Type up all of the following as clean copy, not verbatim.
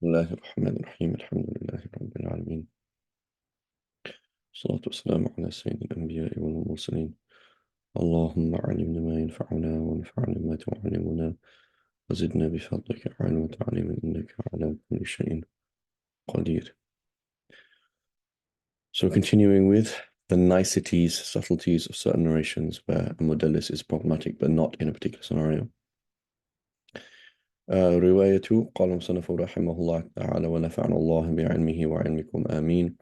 بسم الله الرحمن الرحيم. الحمد لله رب العالمين، والصلاة والسلام على سيد الأنبياء والمرسلين. اللهم علمنا ما ينفعنا وانفعنا ما تعلمنا وزدنا بفضلك علما وتعليما إنك على كل شيء قدير. So continuing with the niceties, subtleties of certain narrations where a mudallis is problematic but not in a particular scenario. رواية قال المصنف رحمه الله تعالى ونفعنا الله بعلمه وعلمكم آمين.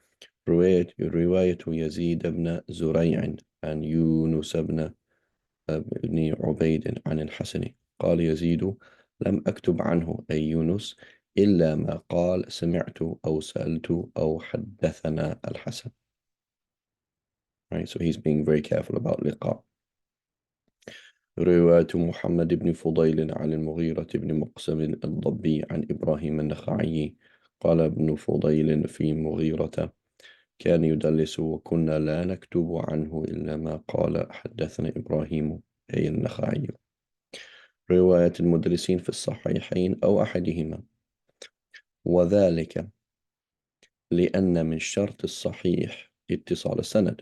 رواية يزيد بن زريع عن يونس بن عبيد عن الحسن قال يزيد: لم أكتب عنه أي يونس إلا ما قال سمعت أو سألت أو حدثنا الحسن. Right, so he's being very careful about لقاء. رواية محمد بن فضيل عن المغيرة بن مقسم الضبي عن إبراهيم النخعي قال ابن فضيل في مغيرة: كان يدلس وكنا لا نكتب عنه إلا ما قال حدثنا إبراهيم أي النخعي. رواية المدرسين في الصحيحين أو أحدهما، وذلك لأن من شرط الصحيح اتصال السند،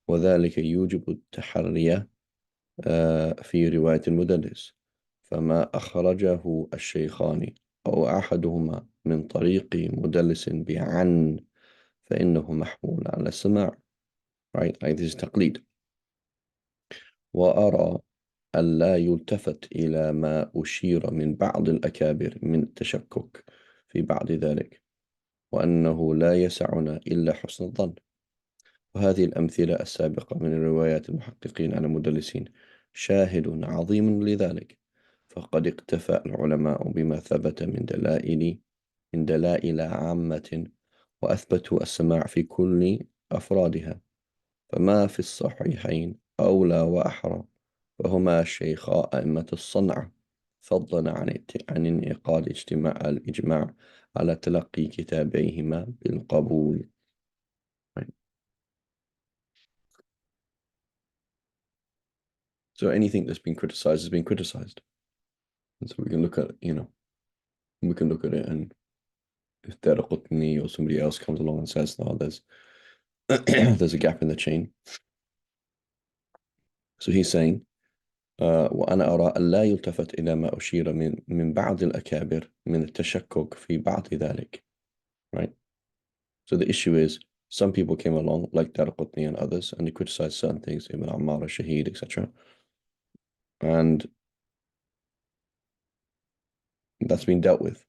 وذلك يوجب التحري في رواية المدرس، فما أخرجه الشيخان أو أحدهما من طريق مدلس بعن فإنه محمول على السماع. Right, like this is تقليد. وأرى ألا يلتفت إلى ما أشير من بعض الأكابر من التشكك في بعض ذلك، وأنه لا يسعنا إلا حسن الظن. وهذه الأمثلة السابقة من روايات المحققين على المدلسين شاهد عظيم لذلك، فقد اقتفى العلماء بما ثبت من دلائل عامة، وأثبتوا السماع في كل أفرادها، فما في الصحيحين أولى وأحرى، فهما شيخا أئمة الصنعة، فضلا عن انعقاد الإجماع على تلقي كتابيهما بالقبول. Right. So anything that's been criticized has been criticized. And so we can look at, we can look at it, and if Daraqutni or somebody else comes along and says, no, there's there's a gap in the chain. So he's saying, وأنا أرى أن لا يلتفت إلى ما أشير من بعض الأكابر من التشكك في بعض ذلك. Right? So the issue is, some people came along, like Daraqutni and others, and they criticized certain things, Ibn Ammar, Shahid, etc. And that's been dealt with.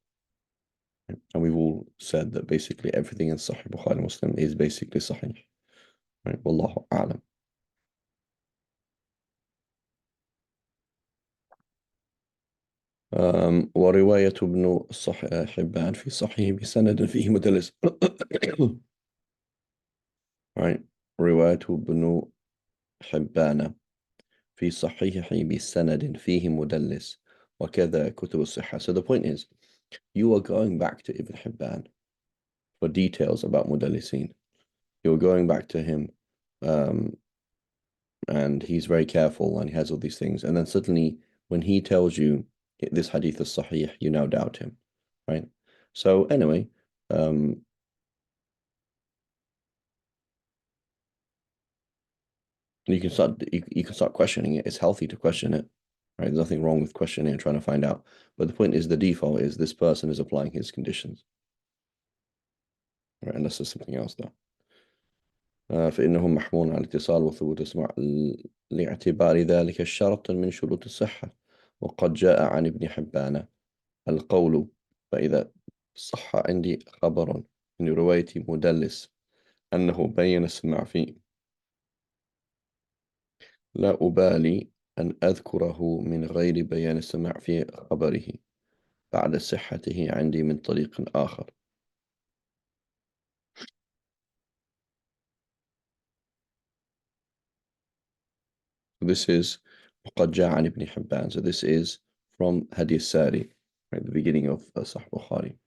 And we've all said that basically everything in Sahih Bukhari Muslim is basically Sahih. Right? Wallahu a'lam. ورواية ابن حبان في صحيح بسند فيه مدلس. Right. رواية ابن حبان في صحيحه بسند فيه مدلس وكذا كتب الصحة. So the point is, you are going back to Ibn Hibban for details about mudallisin. You're going back to him, um, and he's very careful and he has all these things. And then suddenly, when he tells you this hadith is sahih, you now doubt him, right? So anyway, you can start questioning it. It's healthy to question it, right? There's nothing wrong with questioning and trying to find out. But the point is, the default is this person is applying his conditions, right? Unless there's something else though. فإنه محمول على الاتصال وثبوت اسمع لاعتبار ذلك شرط من شروط الصحة. وقد جاء عن ابن حبان القول: فإذا صح عندي خبر من رواية مدلس أنه بين السماع فيه، لا أبالي أن أذكره من غير بيان السماع في خبره بعد صحته عندي من طريق آخر. This is وقد جاء عن ابن حبان. So this is from Hadi Sari, right, the beginning of Sahih Bukhari.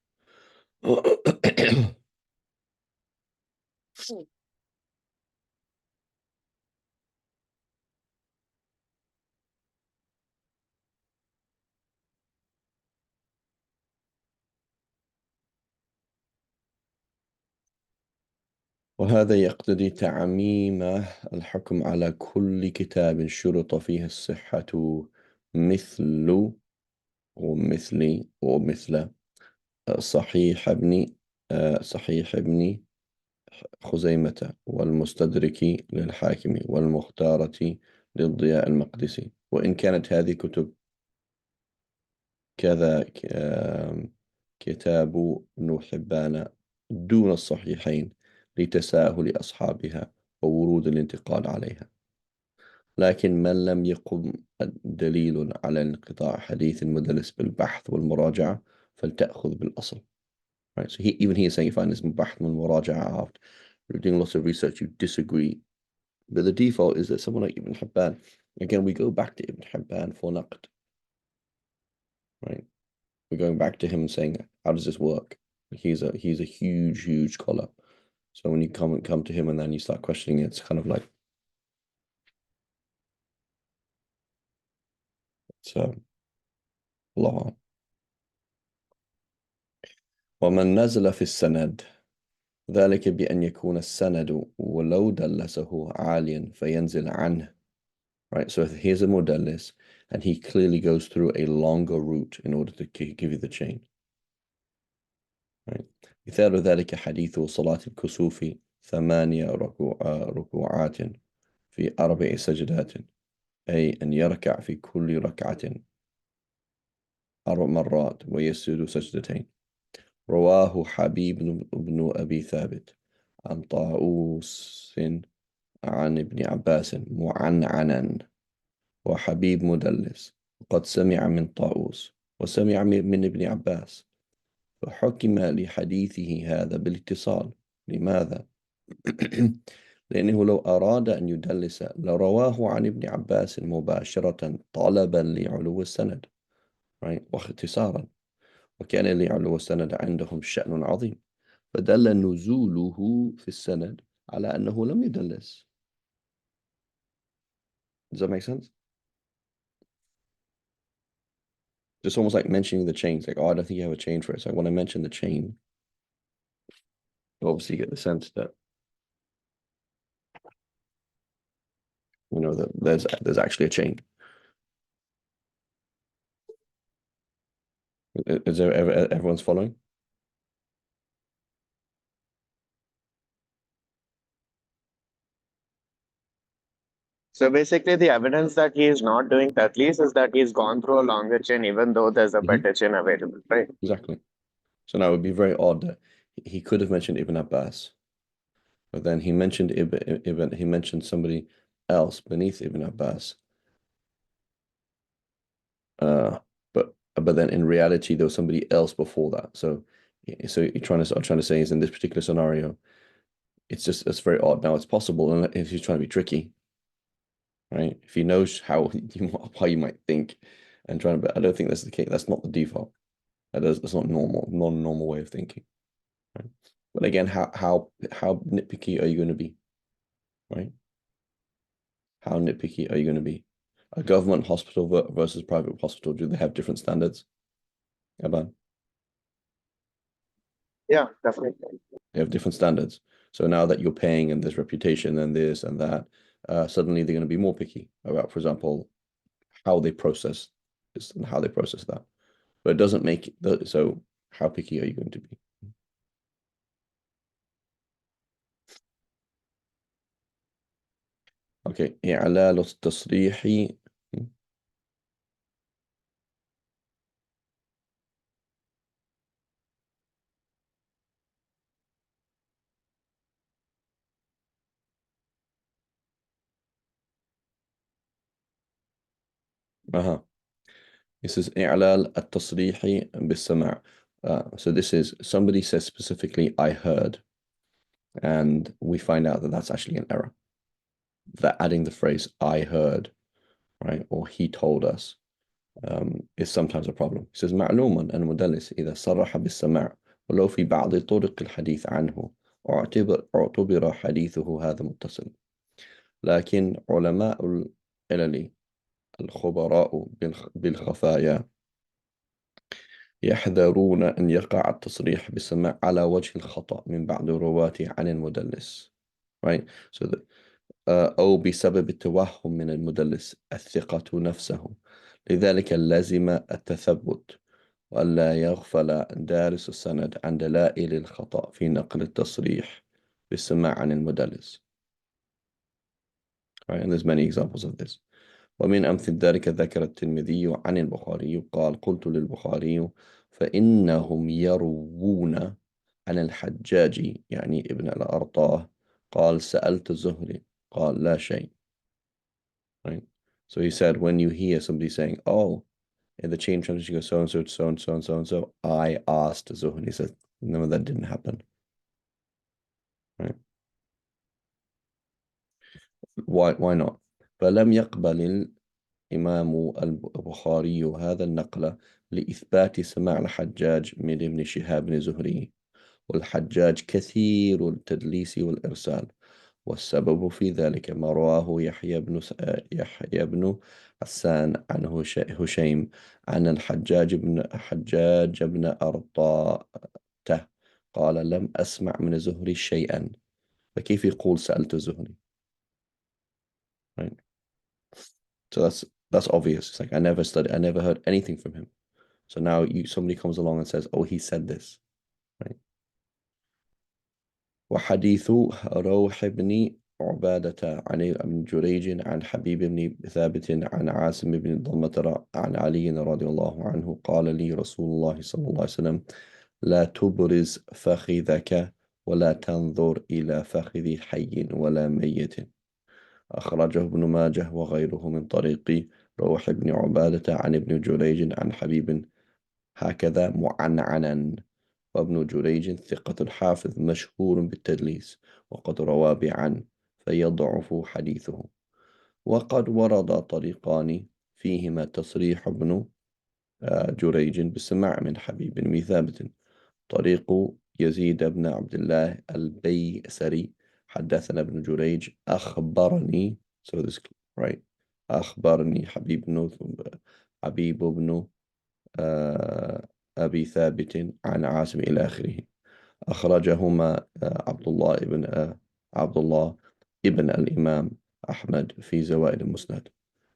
وهذا يقتضي تعميم الحكم على كل كتاب شرط فيه الصحة، مثل ومثل صحيح ابن صحيح ابن خزيمة، والمستدرك للحاكم، والمختارة للضياء المقدسي. وإن كانت هذه كتب كذا كتاب ابن حبان دون الصحيحين لتساهل أصحابها وورود الانتقاد عليها. لكن من لم يقم دليل على انقطاع حديث المدلس بالبحث والمراجعة فلتأخذ بالأصل. Right? So even he is saying, you find this بحث والمراجعة after you're doing lots of research, you disagree. But the default is that someone like Ibn Hibban, again, we go back to Ibn Hibban for naqd, right? We're going back to him and saying, how does this work? He's a huge scholar. So when you come to him and then you start questioning it, it's kind of like, so الله. ومن نزل في السند ذلك بأن يكون السند ولو دلسه عاليا فينزل عنه. Right, so if here's a mudallis and he clearly goes through a longer route in order to give you the chain. Right. مثال ذلك حديث صلاة الكسوف 8 ركوعات في 4 سجدات، أي أن يركع في كل ركعة 4 مرات ويسجد سجدتين. رواه حبيب بن أبي ثابت عن طاووس عن ابن عباس معنعنا، وحبيب مدلس، وقد سمع من طاووس وسمع من ابن عباس، فحكم لحديثه هذا بالاتصال. لماذا؟ لأنه لو أراد أن يدلس لرواه عن ابن عباس مباشرة طلبا لعلو السند، right? واختصارا، وكان لعلو السند عندهم شأن عظيم، فدل نزوله في السند على أنه لم يدلس. Does that make sense? Just almost like mentioning the chains, like, oh, I don't think you have a chain for it. So when I mention the chain, you obviously get the sense that, you know, that there's actually a chain. Is there everyone's following? So basically, the evidence that he is not doing tatlis is that he's gone through a longer chain, even though there's a better chain available, right? Exactly. So now it would be very odd that he could have mentioned Ibn Abbas, but then he mentioned he mentioned somebody else beneath Ibn Abbas. Uh, but then in reality there was somebody else before that. So you're trying to say is in this particular scenario, it's very odd. Now it's possible, and if he's trying to be tricky, right? If he knows how you might think, and trying to, but I don't think that's the case. That's not the default. That's not non-normal way of thinking. Right? But again, how nitpicky are you going to be, right? How nitpicky are you going to be? A government hospital versus private hospital, do they have different standards? Aban, Yeah, definitely. they have different standards. So now that you're paying and there's reputation and this and that, suddenly they're going to be more picky about, for example, how they process this and how they process that. But it doesn't make so how picky are you going to be? Okay, إعلال التصريح. أها. This is إعلال التصريح بالسماع. So this is somebody says specifically, I heard, and we find out that that's actually an error. That adding the phrase I heard, right, or he told us, is sometimes a problem. He says معلوم أن المدلس إذا صرح بالسماع ولو في بعض طرق الحديث عنه اعتبر حديثه هذا متصل. لكن علماء العلل الخبراء بالخفايا يحذرون أن يقع التصريح بالسماع على وجه الخطأ من بعض الرواة عن المدلس. right? So the, أو بسبب التوهم من المدلس الثقة نفسه. لذلك لازم التثبت وألا يغفل دارس السند عن دلائل الخطأ في نقل التصريح بالسماع عن المدلس. Right? And there's many examples of this. ومن أمثل ذلك ذكر الترمذي عن البخاري قال قلت للبخاري فإنهم يروون عن الحجاج يعني ابن الأرطاه قال سألت الزهري قال لا شيء. Right? So he said when you hear somebody saying oh in the chain translation goes so and so so and so and so and so I asked Zuhri. He said no, that didn't happen. Right? Why not? فلم يقبل الإمام البخاري هذا النقل لإثبات سماع الحجاج من ابن شهاب الزهري. والحجاج كثير التدليس والإرسال، والسبب في ذلك ما رواه يحيى بن حسان عن هشيم عن الحجاج بن أرطاة قال لم أسمع من الزهري شيئا. فكيف يقول سألت الزهري؟ Right? So that's obvious. It's like I never studied, I never heard anything from him. So now somebody comes along and says, "Oh, he said this." Right? وحديث روح بن عبادة عن ابن جريج عن حبيب بن ثابت عن عاصم بن ضمة عن علي رضي الله عنه قال لي رسول الله صلى الله عليه وسلم لا تبرز فخذك ولا تنظر إلى فخذ حي ولا ميت. أخرجه ابن ماجه وغيره من طريق روح بن عبادة عن ابن جريج عن حبيب هكذا معنعنا. وابن جريج ثقة حافظ مشهور بالتدليس وقد روى بعن فيضعف حديثه. وقد ورد طريقان فيهما تصريح ابن جريج بالسماع من حبيب بن ثابت. طريق يزيد بن عبد الله البيسري حدثنا ابن جريج أخبرني so this right أخبرني حبيب بن أبي ثابت عن عاصم إلى آخره. أخرجهما عبد الله ابن الإمام أحمد في زوائد المسند.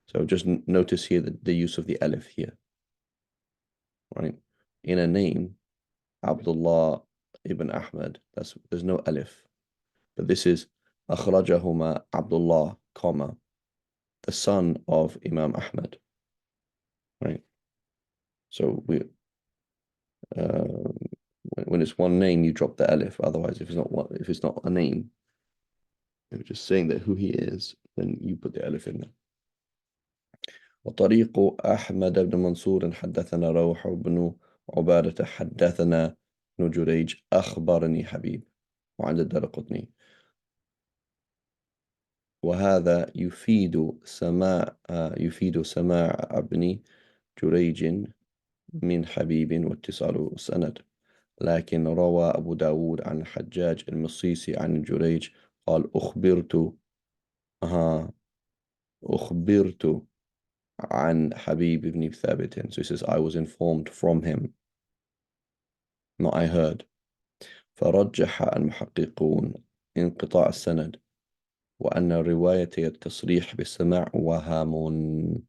So just notice here the use of the alif here. Right? In a name, Abdullah ibn Ahmad, there's no alif. But this is أخرجهما Abdullah, comma, the son of Imam Ahmad. Right? So uh, when it's one name, you drop the alif. Otherwise, if it's not a name, if you're just saying that who he is, then you put the alif in there. وطريق أحمد بن منصور حدثنا روح بن عبادة حدثنا ابن جريج أخبرني حبيب وعند الدرقطني. وهذا يفيد سماع ابن جريج من حبيب واتصال السند. لكن روى أبو داود عن الحجاج المصيصي عن جريج قال أخبرت عن حبيب بن ثابت. So he says I was informed from him, not I heard. فرجح المحققون انقطاع السند وأن رواية التصريح بالسماع وهام.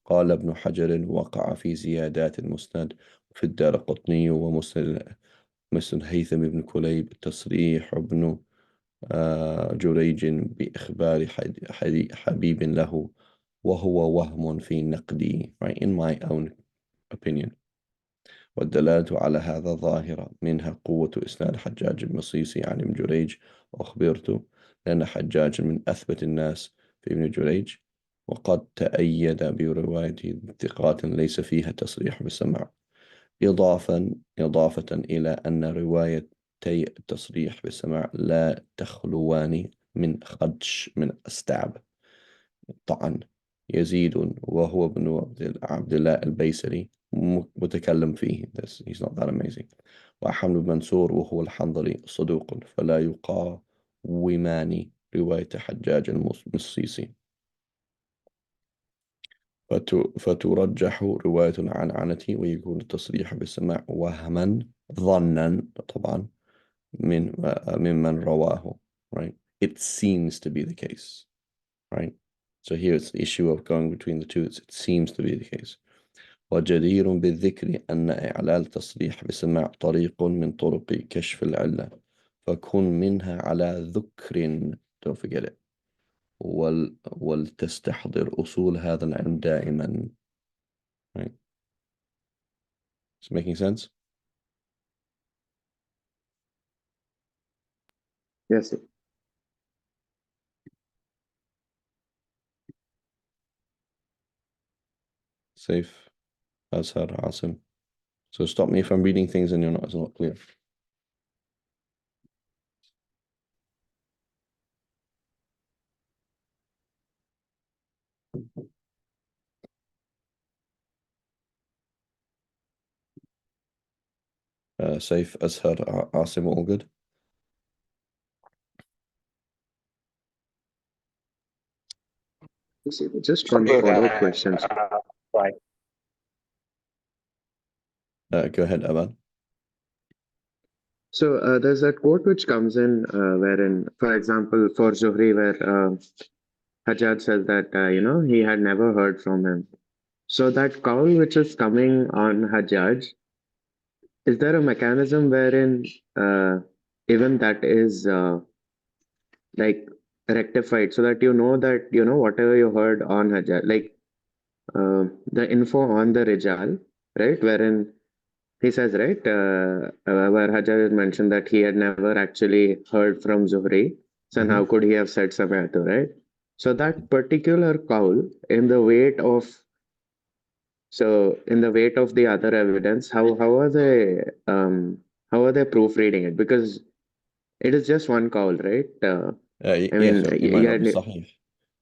قال ابن حجر وقع في زيادات المسند في الدارقطني ومسند هيثم بن كليب تصريح ابن جريج بإخبار حبيب له وهو وهم في نقدي. Right, in my own opinion. والدلالة على هذا ظاهرة منها قوة إسناد حجاج المصيصي عن ابن جريج أخبرته لأن حجاج من أثبت الناس في ابن جريج وقد تأيد برواية ثقات ليس فيها تصريح بالسماع. إضافة إلى أن روايتي التصريح بالسماع لا تخلوان من خدش من استعب طعن. يزيد وهو ابن عبد الله البيسري متكلم فيه. He's not that amazing. وحمد بن منصور وهو الحنظلي صدوق فلا يقاومان رواية حجاج المصيصي. فترجح رواية العنعنة ويكون التصريح بالسماع وهما ظنا طبعا ممن رواه, right? It seems to be the case, right? So here it's the issue of going between the two. It seems to be the case. وجدير بالذكر أن إعلال تصريح بسماع طريق من طرق كشف العلة فكن منها على ذكر, don't forget it, ولتستحضر أصول هذا العلم دائما, right? It's making sense? Yes, sir. Safe, Azhar, Asim. So stop me if I'm reading things and it's not clear. Safe, Azhar, Asim, all good? Just one follow-up question. Right. Go ahead, Aman. So there's that quote which comes in wherein, for example, for Zuhri, where Hajjaj says that he had never heard from him. So that call which is coming on Hajjaj, is there a mechanism wherein even that is like rectified so that that whatever you heard on Hajjaj, like the info on the Rijal, right? Wherein he says, right, where Hajjaj mentioned that he had never actually heard from Zuhri. So how could he have said Samayatu, right? So that particular call in the weight of the other evidence, how are they proofreading it? Because it is just one call, right? I Yeah, mean, so it might not be sahih.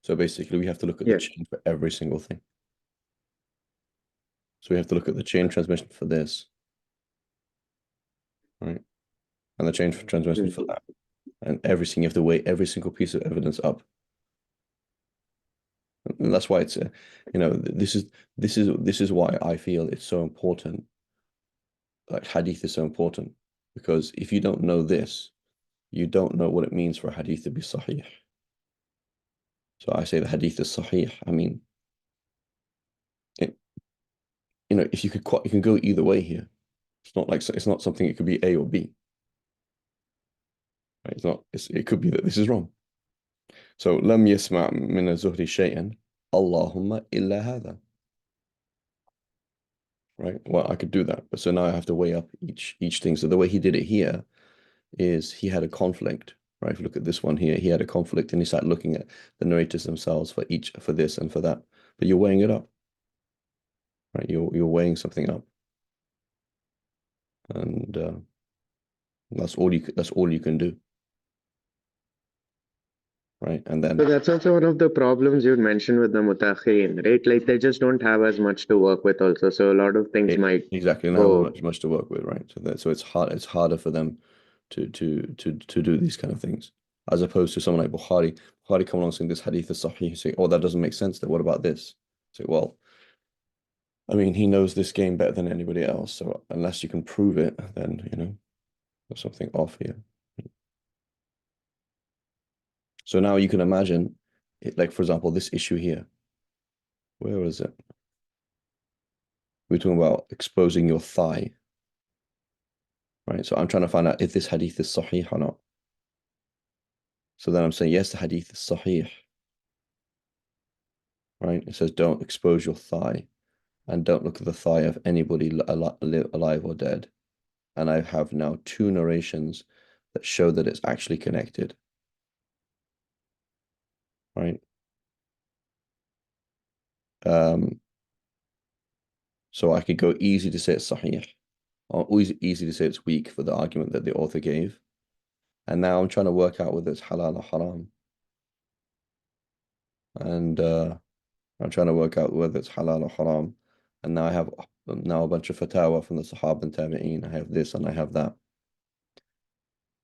So basically we have to look at the yeah. chain for every single thing. So we have to look at the chain transmission for this, right? And the chain for transmission for that. And everything, you have to weigh every single piece of evidence up. And that's why it's, this is why I feel it's so important. Like hadith is so important, because if you don't know this, you don't know what it means for a hadith to be sahih. So I say the hadith is sahih. I mean, if you can go either way here. It's not something, it could be A or B. Right? It could be that this is wrong. So لم يسمع من الزهري شيئا اللهم إلا هذا. Right? Well, I could do that, but so now I have to weigh up each thing. So the way he did it here is he had a conflict. Right? If you look at this one here, he had a conflict, and he started looking at the narrators themselves for this and for that. But you're weighing it up. Right? You're weighing something up, and that's all you can do. Right? And then So that's also one of the problems you'd mentioned with the mutakhirin, right? Like they just don't have as much to work with also. So a lot of things might exactly not go. much to work with, right? So it's harder for them to do these kind of things, as opposed to someone like Bukhari. Bukhari come along saying this hadith is sahih, you say, oh, that doesn't make sense. Then what about this? Say, well, I mean, he knows this game better than anybody else. So unless you can prove it, then there's something off here. So now you can imagine, like for example, this issue here. Where was it? We're talking about exposing your thigh, right? So I'm trying to find out if this hadith is sahih or not. So then I'm saying, yes, the hadith is sahih, right? It says, don't expose your thigh and don't look at the thigh of anybody alive or dead. And I have now two narrations that show that it's actually connected, right? So I could go easy to say it's sahih, or easy to say it's weak for the argument that the author gave. And now I'm trying to work out whether it's halal or haram. And I'm trying to work out whether it's halal or haram. And now I have a bunch of fatwa from the Sahaba and Tabi'een. I have this and I have that.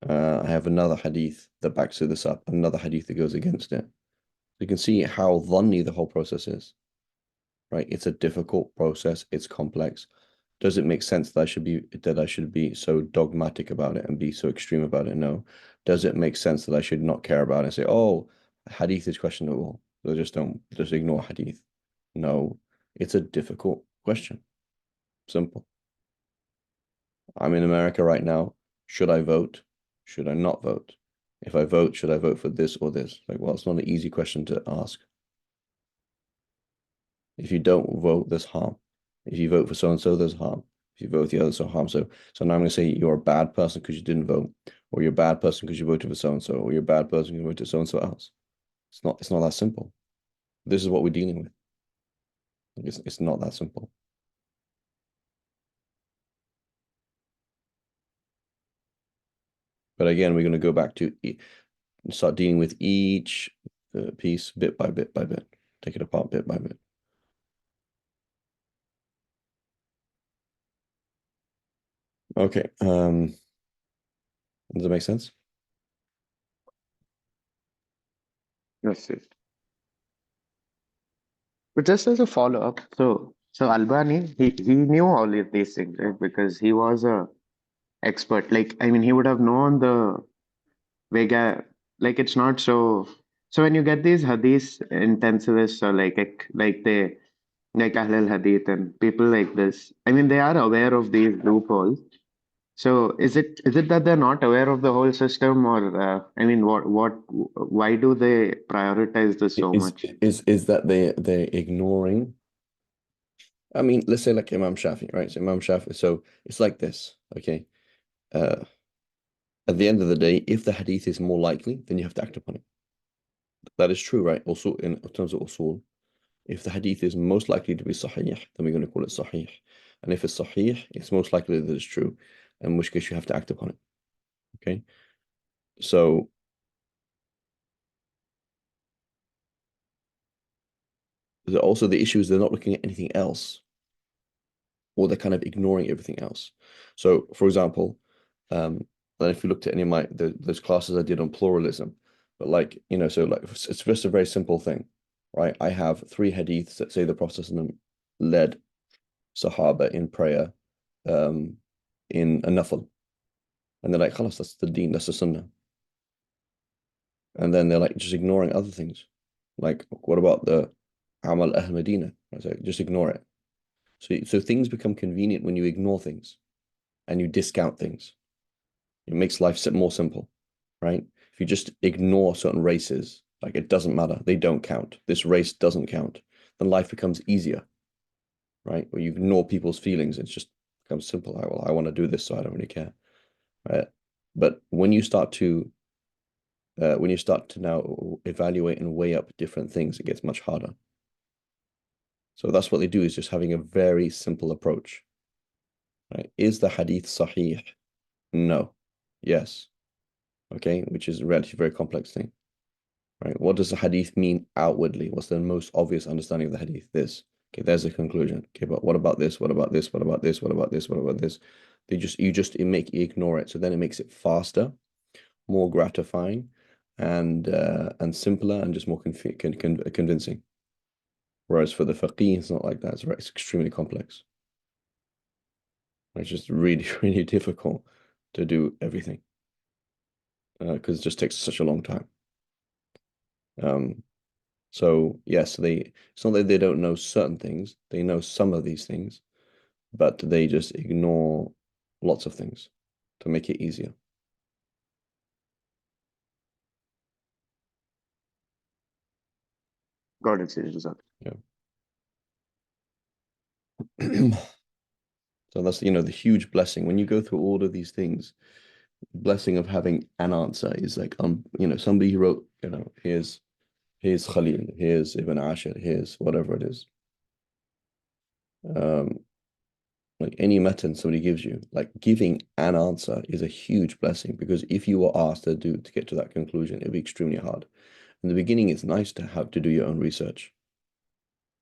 I have another hadith that backs this up, another hadith that goes against it. You can see how dhanni the whole process is. right? It's a difficult process. It's complex. Does it make sense that I should be so dogmatic about it and be so extreme about it? No. Does it make sense that I should not care about it and say, oh, hadith is questionable, so just ignore hadith? No. It's a difficult question. Simple. I'm in America right now. Should I vote? Should I not vote? If I vote, should I vote for this or this? Like, well, it's not an easy question to ask. If you don't vote, there's harm. If you vote for so and so, there's harm. If you vote for the other, so harm. So now I'm going to say you're a bad person because you didn't vote, or you're a bad person because you voted for so and so, or you're a bad person because you voted for so and so else. It's not that simple. This is what we're dealing with. It's not that simple. But again, we're going to go back to start dealing with each piece bit by bit by bit. Take it apart bit by bit. Okay. Does that make sense? Yes, yes. But just as a follow-up, so Albani, he knew all of these things, right? Because he was a expert. Like, I mean, he would have known the Vega. Like, it's not so. So when you get these hadith intensivists or like they like Ahlul Hadith and people like this, I mean, they are aware of these loopholes. So is it that they're not aware of the whole system, or I mean, why do they prioritize this so much? Is that they're ignoring? I mean, let's say like Imam Shafi, right? So Imam Shafi. So it's like this, okay? Uh, at the end of the day, if the hadith is more likely, then you have to act upon it. That is true, right? Also, in terms of usul, if the hadith is most likely to be sahih, then we're going to call it sahih. And if it's sahih, it's most likely that it's true, in which case you have to act upon it. Okay? So also the issue is they're not looking at anything else, or they're kind of ignoring everything else. So, for example, then if you looked at any of those classes I did on pluralism, but like, so like it's just a very simple thing, right? I have three hadiths that say the Prophet led Sahaba in prayer, um, in a nafil. And they're like, khalas, that's the deen, that's the sunnah. And then they're like just ignoring other things. Like, what about the Amal Ahl Medina? I say, just ignore it. So things become convenient when you ignore things and you discount things. It makes life more simple, right? If you just ignore certain races, like it doesn't matter, they don't count. This race doesn't count. Then life becomes easier, right? Where you ignore people's feelings, it's just becomes simple. Well, I want to do this, so I don't really care, right? But when you start to now evaluate and weigh up different things, it gets much harder. So that's what they do, is just having a very simple approach, right? Is the hadith sahih? No. Yes. Okay, which is a relatively very complex thing, right? What does the hadith mean outwardly? What's the most obvious understanding of the hadith? This. Okay, there's a conclusion. Okay, but what about this? What about this? What about this? What about this? What about this? You ignore it. So then it makes it faster, more gratifying, and simpler, and just more convincing. Whereas for the faqih, it's not like that. It's extremely complex. It's just really, really difficult to do everything, because it just takes such a long time. So yes, it's not that they don't know certain things. They know some of these things, but they just ignore lots of things to make it easier. Got it, Sir. Yeah. So that's, the huge blessing. When you go through all of these things, blessing of having an answer is like, somebody who wrote, here's Khalil, here's Ibn Ashir, here's whatever it is. Um, like any method somebody gives you, like giving an answer is a huge blessing, because if you were asked to get to that conclusion, it'd be extremely hard. In the beginning, it's nice to have to do your own research.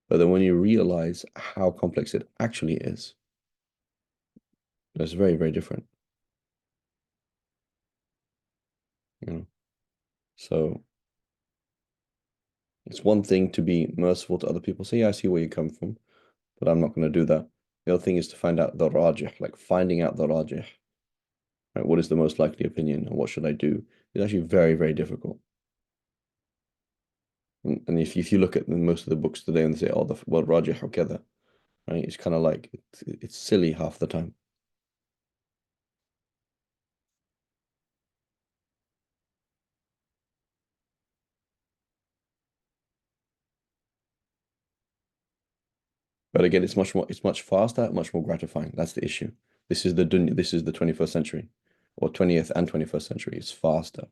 But then when you realize how complex it actually is, it's very, very different. You know? So It's one thing to be merciful to other people. Say, yeah, I see where you come from, but I'm not going to do that. The other thing is to find out the rajih, like finding out the rajih. Right? What is the most likely opinion and what should I do? It's actually very, very difficult. And if you look at most of the books today and they say, oh, well, rajih or keda, right? It's kind of like, it's silly half the time. But again, it's much faster, much more gratifying. That's the issue. This is the 21st century, or 20th and 21st century. It's faster,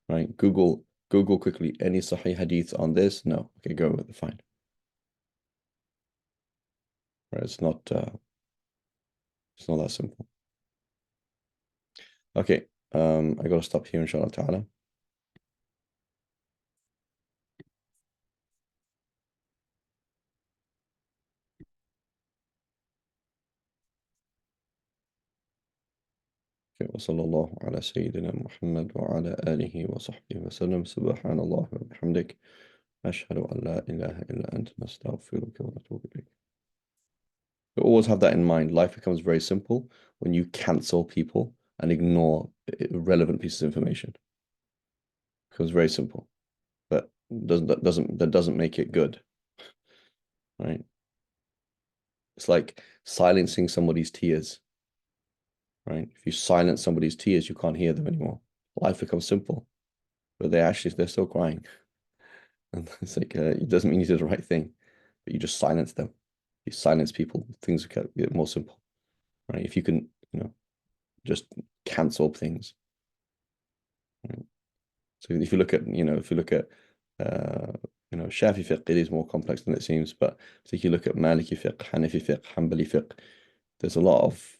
right? Google quickly any Sahih hadith on this. No, okay, go with it, fine. Right? It's not that simple. Okay, I gotta stop here, inshallah ta'ala. Okay, وصلى الله على سيدنا محمد وعلى آله وصحبه وسلم سبحان الله وبحمدك أشهد أن لا إله إلا أنت نستغفرك ونتوب إليك. You always have that in mind. Life becomes very simple when you cancel people and ignore irrelevant pieces of information. It becomes very simple, but that doesn't make it good, right? It's like silencing somebody's tears, right? If you silence somebody's tears, you can't hear them anymore. Life becomes simple, but they're still crying, and it's like it doesn't mean you did the right thing, but you just silence them. You silence people, things get more simple, right? If you can, just cancel things. Right? So if you look at, Shafi fiqh, it is more complex than it seems. But if you look at Maliki fiqh, Hanafi fiqh, Hanbali fiqh, there's a lot of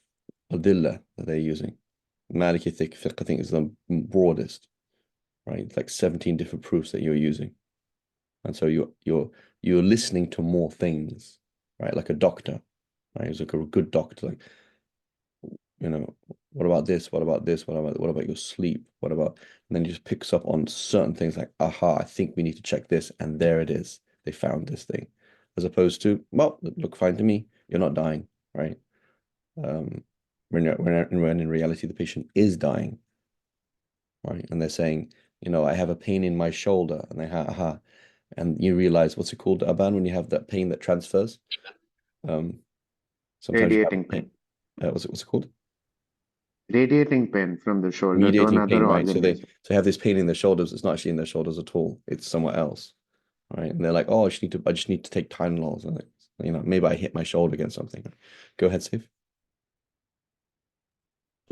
adillah that they're using. Maliki fiqh, I think, is the broadest, right? It's like 17 different proofs that you're using, and so you're listening to more things, right? Like a doctor, right? It's like a good doctor, like, what about this? What about this? What about your sleep? What about, and then he just picks up on certain things like, aha, I think we need to check this, and there it is. They found this thing. As opposed to, well, look fine to me. You're not dying, right? When in reality the patient is dying, right? And they're saying, I have a pain in my shoulder, and they aha, and you realize what's it called, Aban, when you have that pain that transfers. Sometimes you have Radiating pain. pain. What's it called? Radiating pain from the shoulder to Mediating pain, another right? So organism. they have this pain in their shoulders. It's not actually in their shoulders at all. It's somewhere else, right? And they're like, oh, I just need to take Tylenols. And like, maybe I hit my shoulder against something. Go ahead, Steve.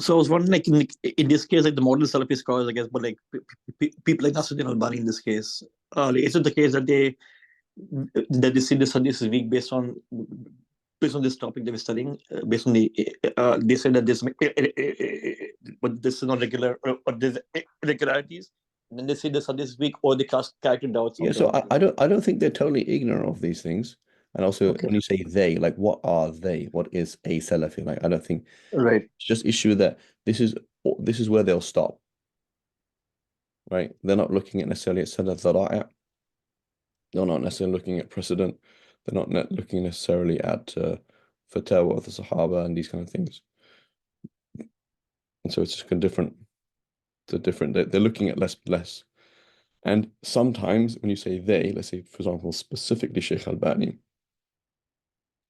So I was wondering, like in this case, like the modern Salafi scholars, I guess, but like people like Nasruddin Albani in this case, is it the case that they see this hadith is weak based on this topic they were studying, based on they said that this, but this is not regular, or there's irregularities, and then they say this hadith is weak, or they cast character doubts Yeah, on so the. I don't think they're totally ignorant of these things. And also, Okay. when you say they, like, what are they? What is a Salafi? Like, I don't think Right. it's just issue that this is where they'll stop, right? They're not looking at necessarily at Sanad Dhara'a. They're not necessarily looking at precedent. They're not looking necessarily at fatwa of the Sahaba and these kind of things. And so it's just different. They're looking at less. And sometimes when you say they, let's say, for example, specifically Sheikh Albani,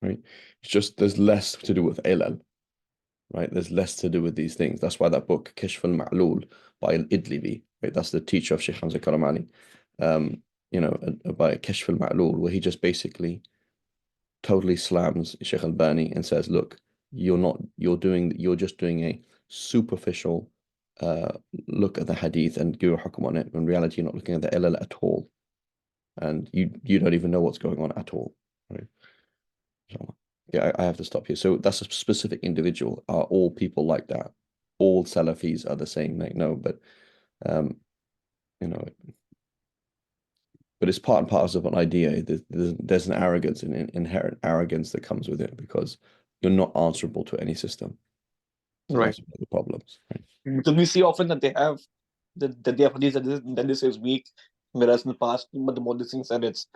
right? It's just there's less to do with ilal, right? There's less to do with these things. That's why that book, Kashf al-Ma'lul by Al-Idlibi, right? That's the teacher of Sheikh Hamza Karamani, by Kashf al-Ma'lul, where he just basically totally slams Sheikh Albani and says, look, you're just doing a superficial look at the hadith and give a hukum on it. In reality, you're not looking at the ilal at all. And you don't even know what's going on at all. Right? Yeah, I have to stop here. So that's a specific individual. Are all people like that? All Salafis are the same? Like, no, but but it's part and parcel of an idea. There's an arrogance, an inherent arrogance that comes with it because you're not answerable to any system. So Right. that's one of the problems. Right? Because we see often that they have that they have hadith that this is weak, whereas in the past, but the Muhaddithin said it's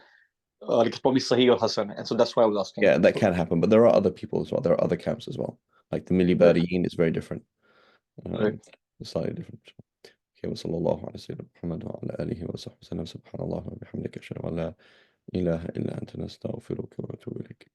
probably Sahih or Hasan, and so that's why I was asking. Yeah, that can happen, but there are other people as well. There are other camps as well. Like the Milibariyin is very different. Right. It's slightly different. Okay, وصلى الله على سيدنا محمد وعلى آله وصحبه وسلم. سبحان الله وبحمدك أشهد أن لا إله إلا أنت نستغفرك ونتوب إليك.